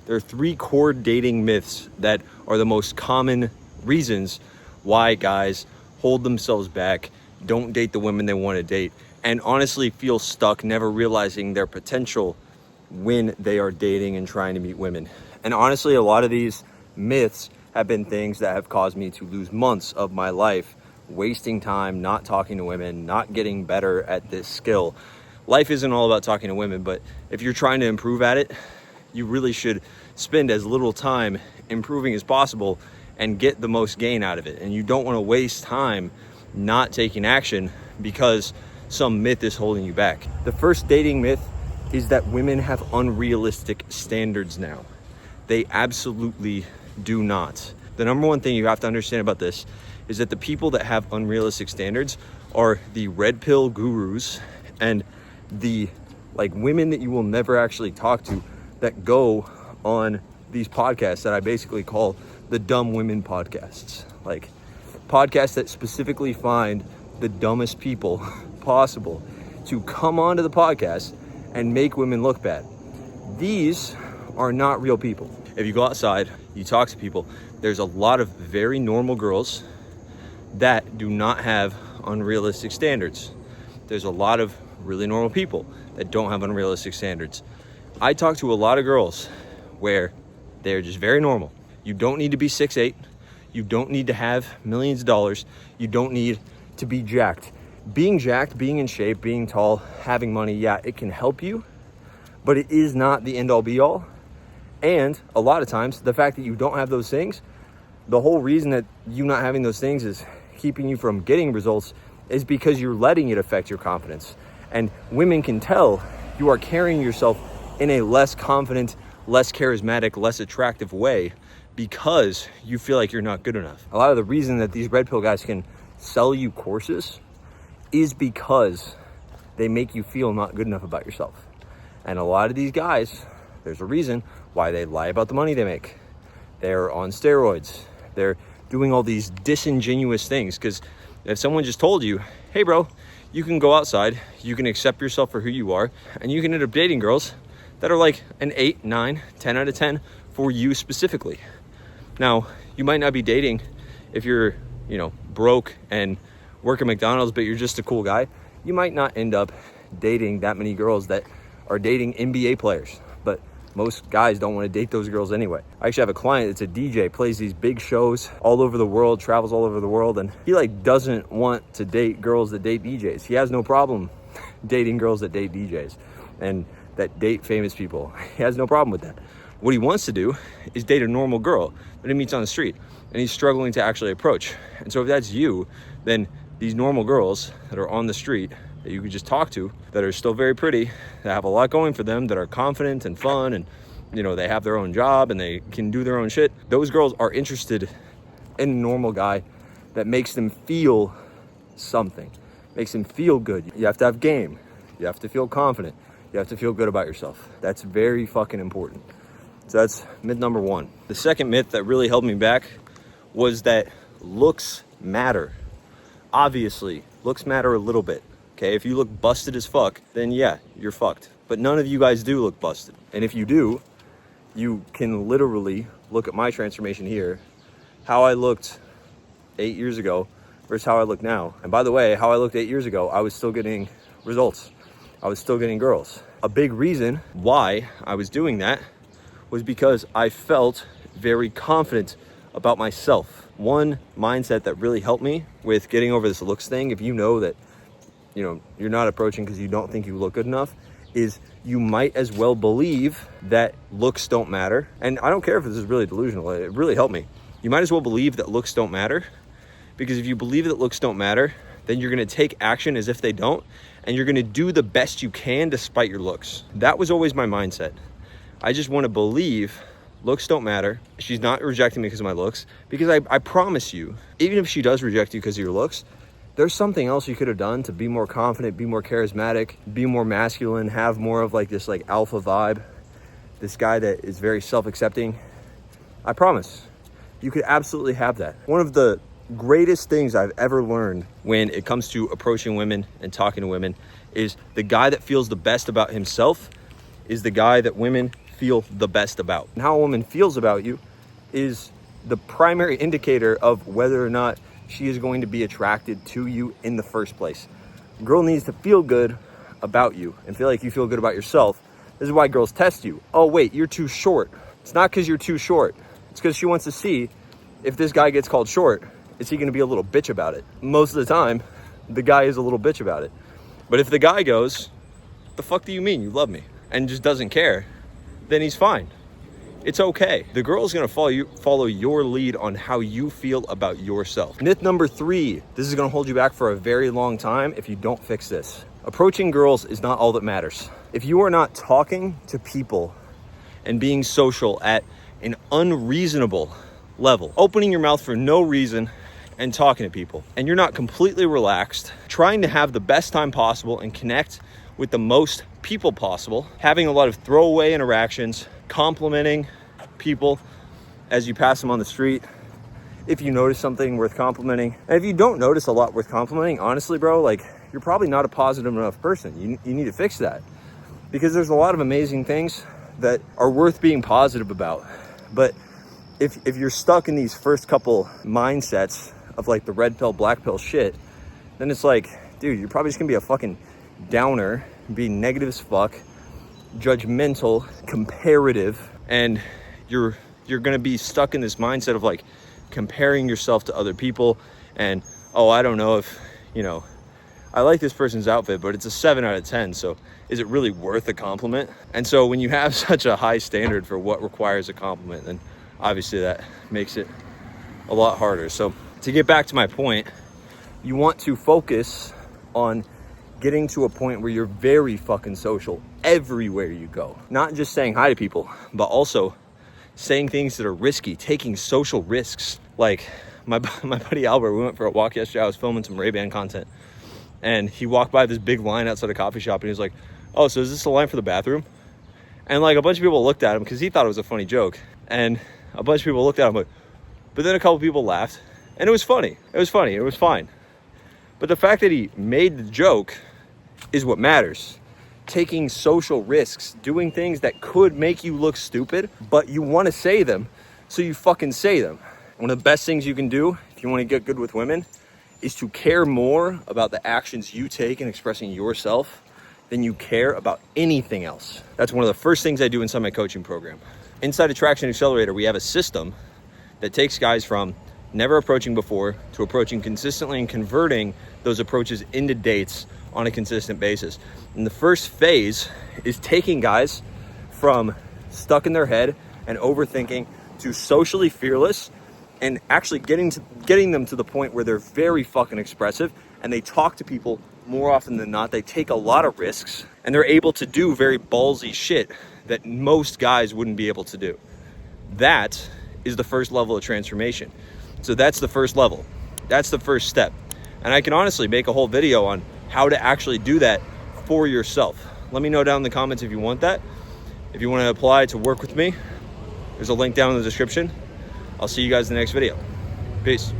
There are 3 core dating myths that are the most common reasons why guys hold themselves back, don't date the women they want to date, and honestly feel stuck, never realizing their potential when they are dating and trying to meet women. And honestly, a lot of these myths have been things that have caused me to lose months of my life wasting time, not talking to women, not getting better at this skill. Life isn't all about talking to women, but if you're trying to improve at it, you really should spend as little time improving as possible and get the most gain out of it. And you don't want to waste time not taking action because some myth is holding you back. The first dating myth is that women have unrealistic standards now. They absolutely do not. The number one thing you have to understand about this is that the people that have unrealistic standards are the red pill gurus and the women that you will never actually talk to that go on these podcasts that I basically call the dumb women podcasts. Like podcasts that specifically find the dumbest people possible to come onto the podcast and make women look bad. These are not real people. If you go outside, you talk to people, there's a lot of very normal girls that do not have unrealistic standards. There's a lot of really normal people that don't have unrealistic standards. I talk to a lot of girls where they're just very normal. You don't need to be 6'8". You don't need to have millions of dollars. You don't need to be jacked. Being jacked, being in shape, being tall, having money, yeah, it can help you, but it is not the end all be all. And a lot of times, the fact that you don't have those things, the whole reason that you not having those things is keeping you from getting results is because you're letting it affect your confidence. And women can tell you are carrying yourself in a less confident, less charismatic, less attractive way because you feel like you're not good enough. A lot of the reason that these red pill guys can sell you courses is because they make you feel not good enough about yourself. And a lot of these guys, there's a reason why they lie about the money they make. They're on steroids. They're doing all these disingenuous things because if someone just told you, hey bro, you can go outside, you can accept yourself for who you are, and you can end up dating girls that are like an 8, 9, 10 out of 10 for you specifically. Now, you might not be dating if you're, broke and work at McDonald's, but you're just a cool guy. You might not end up dating that many girls that are dating NBA players, but most guys don't want to date those girls anyway. I actually have a client that's a DJ, plays these big shows all over the world, travels all over the world, and he doesn't want to date girls that date DJs. He has no problem dating girls that date DJs and that date famous people. He has no problem with that. What he wants to do is date a normal girl that he meets on the street and he's struggling to actually approach. And so if that's you, then these normal girls that are on the street that you could just talk to, that are still very pretty, that have a lot going for them, that are confident and fun, and they have their own job and they can do their own shit. Those girls are interested in a normal guy that makes them feel something, makes them feel good. You have to have game. You have to feel confident. You have to feel good about yourself. That's very fucking important. So that's myth number 1. The second myth that really held me back was that looks matter. Obviously, looks matter a little bit. Okay, if you look busted as fuck, then yeah, you're fucked. But none of you guys do look busted. And if you do, you can literally look at my transformation here, how I looked 8 years ago versus how I look now. And by the way, how I looked 8 years ago, I was still getting results. I was still getting girls. A big reason why I was doing that was because I felt very confident about myself. One mindset that really helped me with getting over this looks thing, if you know that you're not approaching because you don't think you look good enough, is you might as well believe that looks don't matter. And I don't care if this is really delusional, it really helped me. You might as well believe that looks don't matter, because if you believe that looks don't matter, then you're gonna take action as if they don't, and you're gonna do the best you can despite your looks. That was always my mindset. I just wanna believe looks don't matter. She's not rejecting me because of my looks, because I promise you, even if she does reject you because of your looks, there's something else you could have done to be more confident, be more charismatic, be more masculine, have more of this alpha vibe, this guy that is very self-accepting. I promise you could absolutely have that. One of the greatest things I've ever learned when it comes to approaching women and talking to women is the guy that feels the best about himself is the guy that women feel the best about. And how a woman feels about you is the primary indicator of whether or not she is going to be attracted to you in the first place. A girl needs to feel good about you and feel like you feel good about yourself. This is why girls test you. Oh wait, you're too short. It's not because you're too short. It's because she wants to see if this guy gets called short, is he going to be a little bitch about it? Most of the time, the guy is a little bitch about it. But if the guy goes, the fuck do you mean you love me? And just doesn't care, then he's fine. It's okay. The girl's gonna follow your lead on how you feel about yourself. Myth number 3, this is gonna hold you back for a very long time if you don't fix this. Approaching girls is not all that matters. If you are not talking to people and being social at an unreasonable level, opening your mouth for no reason and talking to people, and you're not completely relaxed, trying to have the best time possible and connect with the most people possible, having a lot of throwaway interactions, complimenting people as you pass them on the street, if you notice something worth complimenting. And if you don't notice a lot worth complimenting, honestly, bro, like, you're probably not a positive enough person. You need to fix that, because there's a lot of amazing things that are worth being positive about. But if you're stuck in these first couple mindsets of like the red pill, black pill shit, then it's like, dude, you're probably just gonna be a fucking downer, be negative as fuck, judgmental, comparative, and you're gonna be stuck in this mindset of like comparing yourself to other people. And oh, I don't know if, you know, I like this person's outfit, but it's a 7 out of 10, so is it really worth a compliment? And so when you have such a high standard for what requires a compliment, then obviously that makes it a lot harder. So to get back to my point, you want to focus on getting to a point where you're very fucking social everywhere you go. Not just saying hi to people, but also saying things that are risky, taking social risks. Like my buddy Albert, we went for a walk yesterday. I was filming some Ray-Ban content, and he walked by this big line outside a coffee shop, and he was like, oh, so is this the line for the bathroom? And like a bunch of people looked at him because he thought it was a funny joke. And a bunch of people looked at him like, but then a couple people laughed, and it was funny. It was funny. It was fine. But the fact that he made the joke is what matters. Taking social risks, doing things that could make you look stupid, but you want to say them, so you fucking say them. One of the best things you can do if you want to get good with women is to care more about the actions you take in expressing yourself than you care about anything else. That's one of the first things I do inside my coaching program. Inside Attraction Accelerator, we have a system that takes guys from never approaching before to approaching consistently and converting those approaches into dates on a consistent basis. And the first phase is taking guys from stuck in their head and overthinking to socially fearless, and actually getting them to the point where they're very fucking expressive and they talk to people more often than not. They take a lot of risks and they're able to do very ballsy shit that most guys wouldn't be able to do. That is the first level of transformation. So that's the first level. That's the first step. And I can honestly make a whole video on how to actually do that for yourself. Let me know down in the comments if you want that. If you want to apply to work with me, there's a link down in the description. I'll see you guys in the next video. Peace.